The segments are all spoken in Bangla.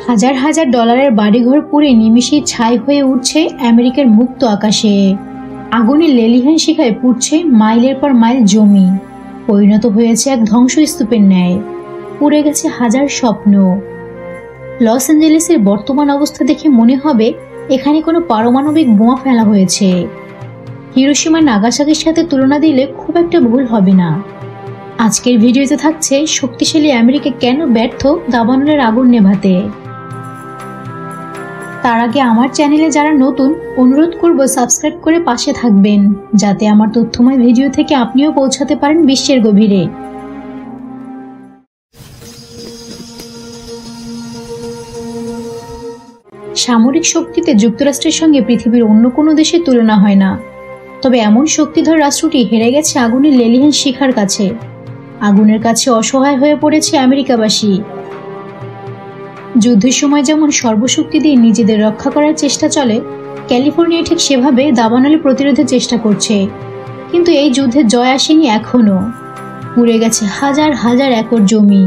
হাজার হাজার ডলারের বাড়িঘর পুড়ে নিমিষেই ছাই হয়ে উঠছে আমেরিকার মুক্ত আকাশে। আগুনের লেলিহান শিখায় পুড়ছে মাইলের পর মাইল জমি, পরিণত হয়েছে এক ধ্বংসস্তূপের ন্যায়। পুড়ে গেছে হাজার স্বপ্ন। লস অ্যাঞ্জেলেসের বর্তমান অবস্থা দেখে মনে হবে এখানে কোনো পারমাণবিক বোমা ফেলা হয়েছে। হিরোশিমা নাগাসাকির সাথে তুলনা দিলে খুব একটা ভুল হবে না। আজকের ভিডিওতে থাকছে শক্তিশালী আমেরিকা কেন ব্যর্থ দাবানলের আগুন নেভাতে। তার আগে আমার চ্যানেলে যারা নতুন, অনুরোধ করব সাবস্ক্রাইব করে পাশে থাকবেন, যাতে আমার তথ্যময় ভিডিও থেকে আপনিও পৌঁছাতে পারেন বিশ্বের গভীরে। সামরিক শক্তিতে যুক্তরাষ্ট্রের সঙ্গে পৃথিবীর অন্য কোনো দেশের তুলনা হয় না। তবে এমন শক্তিধর রাষ্ট্রটি হেরে গেছে আগুনের লেলিহান শিখার কাছে। আগুনের কাছে অসহায় হয়ে পড়েছে আমেরিকাবাসী। যুদ্ধের সময় যেমন সর্বশক্তি দিয়ে নিজেদের রক্ষা করার চেষ্টা চলে, ক্যালিফোর্নিয়া ঠিক সেভাবে দাবানলে প্রতিরোধের চেষ্টা করছে। কিন্তু এই যুদ্ধে জয় আসেনি এখনো। পুড়ে গেছে হাজার হাজার একর জমি,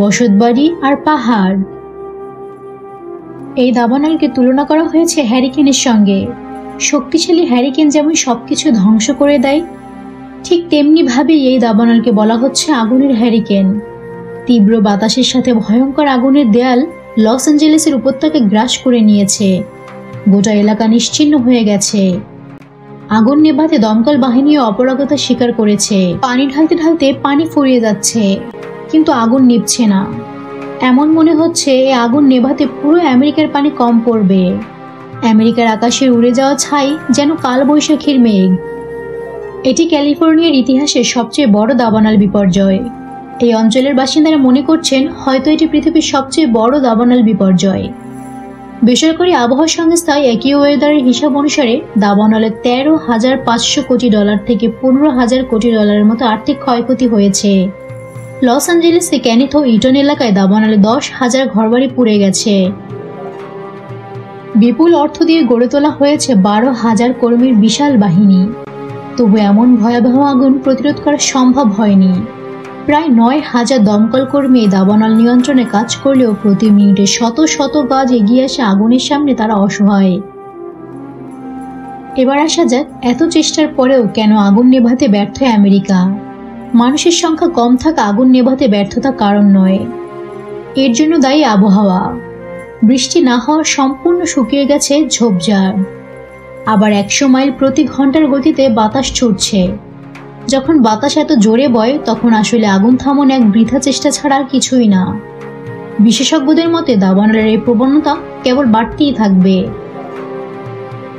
বসতবাড়ি আর পাহাড়। এই দাবানলকে তুলনা করা হয়েছে হ্যারিকেনের সঙ্গে। শক্তিশালী হ্যারিকেন যেমন সবকিছু ধ্বংস করে দেয়, ঠিক তেমনি ভাবে এই দাবানলকে বলা হচ্ছে আগুনের হ্যারিকেন। তীব্র বাতাসের সাথে ভয়ঙ্কর আগুনের দেয়াল লস অ্যাঞ্জেলেসের উপত্যকা গ্রাস করে নিয়েছে। গোটা এলাকা নিশ্চিহ্ন হয়ে গেছে। আগুন নেভাতে দমকল বাহিনীও অপারগতা স্বীকার করেছে। পানি ঢালতে ঢালতে পানি ফুরিয়ে যাচ্ছে, কিন্তু আগুন নিভছে না। এমন মনে হচ্ছে এই আগুন নেভাতে পুরো আমেরিকার পানি কম পড়বে। আমেরিকার আকাশে উড়ে যাওয়া ছাই যেন কালবৈশাখীর মেঘ। এটি ক্যালিফোর্নিয়ার ইতিহাসের সবচেয়ে বড় দাবানল বিপর্যয়। এই অঞ্চলের বাসিন্দারা মনে করছেন হয়তো এটি পৃথিবীর সবচেয়ে বড় দাবানল বিপর্যয়। বেসরকারি আবহাওয়া সংস্থা অ্যাকিওয়েদারের হিসাব অনুসারে দাবানলে 13,500 কোটি ডলার থেকে 15,000 কোটি ডলারের মতো আর্থিক ক্ষয়ক্ষতি হয়েছে। লস অ্যাঞ্জেলেসে ক্যানিথো ইটন এলাকায় দাবানলে 10,000 ঘরবাড়ি পুড়ে গেছে। বিপুল অর্থ দিয়ে গড়ে তোলা হয়েছে 12,000 কর্মীর বিশাল বাহিনী। তবু এমন ভয়াবহ আগুন প্রতিরোধ করা সম্ভব হয়নি। প্রায় 9,000 দমকল কর্মী দাবানল নিয়ন্ত্রণে কাজ করলেও প্রতি মিনিটে শত শত গজ এগিয়ে আসে আগুনের সামনে তারা অসহায়। এবার আসা যাক, এত চেষ্টার পরেও কেন আগুন নেভাতে ব্যর্থ আমেরিকা। মানুষের সংখ্যা কম থাকা আগুন নেভাতে ব্যর্থতা কারণ নয়। এর জন্য দায়ী আবহাওয়া। বৃষ্টি না হওয়ার সম্পূর্ণ শুকিয়ে গেছে ঝোপঝাড়। আবার 100 মাইল প্রতি ঘন্টার গতিতে বাতাস ছুটছে। যখন বাতাস এত জোরে বয় তখন আসলে আগুন থামানো এক বৃথা চেষ্টা ছাড়া আর কিছুই না। বিশেষজ্ঞদের মতে দাবানলের এই প্রবণতা কেবল বাড়তেই থাকবে।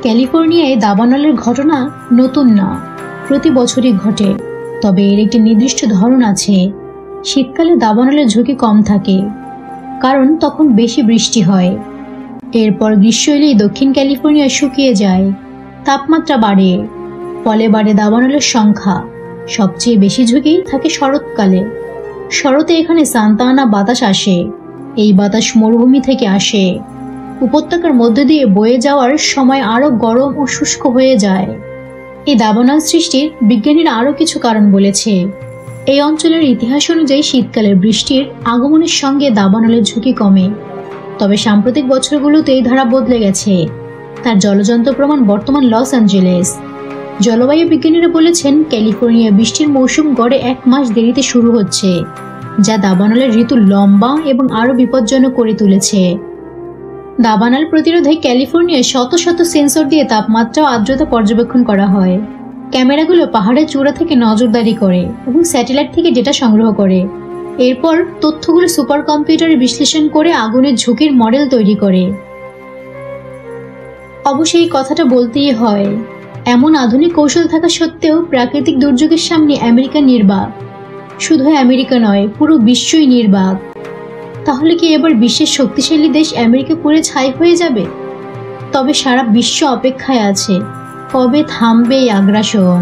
ক্যালিফোর্নিয়ায় দাবানলের ঘটনা নতুন না, প্রতি বছরই ঘটে। তবে এর একটি নির্দিষ্ট ধরন আছে। শীতকালে দাবানলের ঝুঁকি কম থাকে, কারণ তখন বেশি বৃষ্টি হয়। এরপর গ্রীষ্ম এলেই দক্ষিণ ক্যালিফোর্নিয়া শুকিয়ে যায়, তাপমাত্রা বাড়ে, ফলে বাড়ে দাবানলের সংখ্যা। সবচেয়ে বেশি ঝুঁকি থাকে শরৎকালে। শরতে এখানে সান্তা আনা বাতাস আসে। এই বাতাস মরুভূমি থেকে আসে। উপত্যকার মধ্য দিয়ে বয়ে যাওয়ার সময় আরো গরম ও শুষ্ক হয়ে যায়। এই দাবানল সৃষ্টির বিজ্ঞানীরা আরো কিছু কারণ বলেছে। এই অঞ্চলের ইতিহাস অনুযায়ী শীতকালে বৃষ্টির আগমনের সঙ্গে দাবানলের ঝুঁকি কমে। তবে সাম্প্রতিক বছরগুলোতে এই ধারা বদলে গেছে। তার জলযন্ত্র প্রমাণ বর্তমান লস অ্যাঞ্জেলেস। জলবায়ু বিজ্ঞানীরা বলেছেন ক্যালিফোর্নিয়া বৃষ্টির মৌসুম গড়ে 1 মাস দেরিতে শুরু হচ্ছে, যা দাবানলের ঋতু লম্বা এবং আরো বিপজ্জনক করে তুলেছে। দাবানল প্রতিরোধে ক্যালিফোর্নিয়ায় শত শত সেন্সর দিয়ে তাপমাত্রা ও আর্দ্রতা পর্যবেক্ষণ করা হয়। ক্যামেরাগুলো পাহাড়ের চূড়া থেকে নজরদারি করে এবং স্যাটেলাইট থেকে ডেটা সংগ্রহ করে। এরপর তথ্যগুলো সুপার কম্পিউটারে বিশ্লেষণ করে আগুনের ঝুঁকির মডেল তৈরি করে। অবশ্যই এই কথাটা বলতেই হয়, এমন আধুনিক কৌশল থাকা সত্ত্বেও প্রাকৃতিক দুর্যোগের সামনে আমেরিকা নির্বাক। শুধু আমেরিকা নয়, পুরো বিশ্বই নির্বাক। তাহলে কি এবার বিশ্বের শক্তিশালী দেশ আমেরিকা পুড়ে ছাই হয়ে যাবে? তবে সারা বিশ্ব অপেক্ষায় আছে, কবে থামবে এই আগ্রাসন।